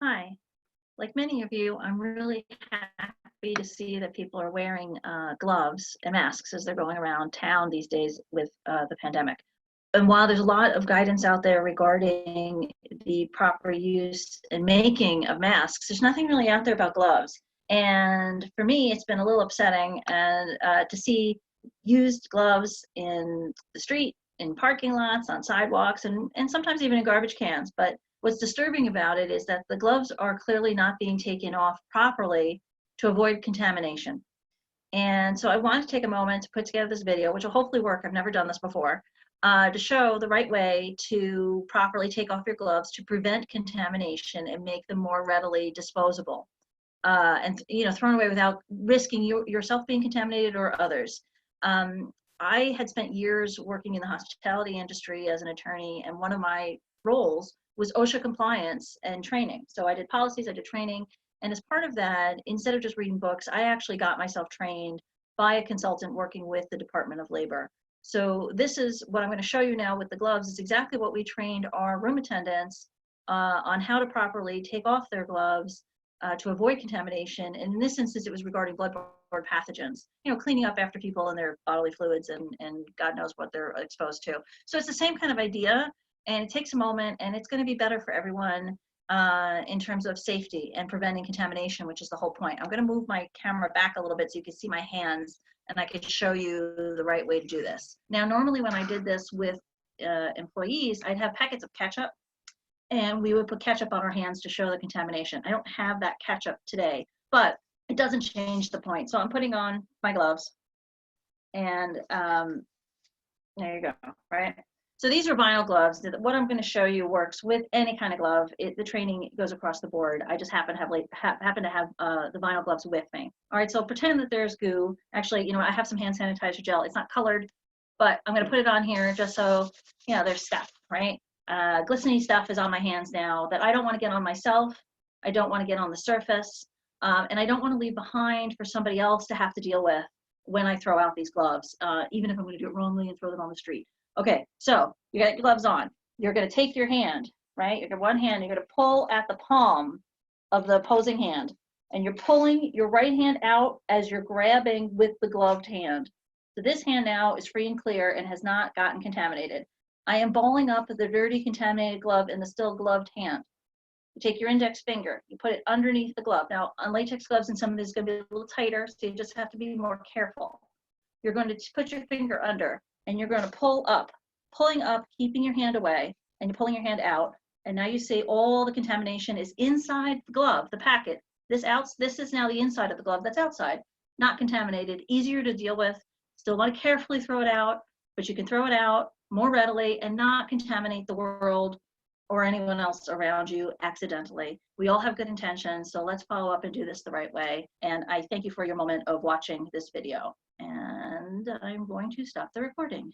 Hi. Like many of you, I'm really happy to see that people are wearing gloves and masks as they're going around town these days with the pandemic. And while there's a lot of guidance out there regarding the proper use and making of masks, there's nothing really out there about gloves. And for me, it's been a little upsetting and to see used gloves in the street, in parking lots, on sidewalks, and sometimes even in garbage cans. But what's disturbing about it is that the gloves are clearly not being taken off properly to avoid contamination. And so I wanted to take a moment to put together this video, which will hopefully work. I've never done this before, to show the right way to properly take off your gloves to prevent contamination and make them more readily disposable. And thrown away without risking yourself being contaminated or others. I had spent years working in the hospitality industry as an attorney, and one of my roles was OSHA compliance and training. So I did policies, I did training, and as part of that, instead of just reading books, I actually got myself trained by a consultant working with the Department of Labor. So this is what I'm going to show you now with the gloves. Is exactly what we trained our room attendants on how to properly take off their gloves to avoid contamination. And in this instance, it was regarding bloodborne pathogens, cleaning up after people and their bodily fluids and God knows what they're exposed to. So it's the same kind of idea, and it takes a moment, and it's going to be better for everyone in terms of safety and preventing contamination, which is the whole point. I'm going to move my camera back a little bit so you can see my hands, and I can show you the right way to do this. Now, normally when I did this with employees, I'd have packets of ketchup, and we would put ketchup on our hands to show the contamination. I don't have that ketchup today, but it doesn't change the point. So I'm putting on my gloves, and there you go, right? So these are vinyl gloves. What I'm going to show you works with any kind of glove. The training goes across the board. I just happen to have the vinyl gloves with me. All right, so pretend that there's goo. Actually, I have some hand sanitizer gel. It's not colored, but I'm going to put it on here just so, there's stuff, right? Glistening stuff is on my hands now that I don't want to get on myself. I don't want to get on the surface. And I don't want to leave behind for somebody else to have to deal with when I throw out these gloves, even if I'm going to do it wrongly and throw them on the street. Okay, so you got your gloves on. You're going to take your hand, right? You're going to one hand, you're going to pull at the palm of the opposing hand, and you're pulling your right hand out as you're grabbing with the gloved hand. So this hand now is free and clear and has not gotten contaminated. I am balling up the dirty, contaminated glove in the still gloved hand. You take your index finger, you put it underneath the glove. Now, on latex gloves, and some of this is going to be a little tighter, so you just have to be more careful. You're going to put your finger under, and you're going to pull up, pulling up, keeping your hand away, and you're pulling your hand out. And now you see all the contamination is inside the glove, the packet. This is now the inside of the glove that's outside, not contaminated, easier to deal with. Still want to carefully throw it out, but you can throw it out more readily and not contaminate the world or anyone else around you accidentally. We all have good intentions, so let's follow up and do this the right way. And I thank you for your moment of watching this video. And I'm going to stop the recording.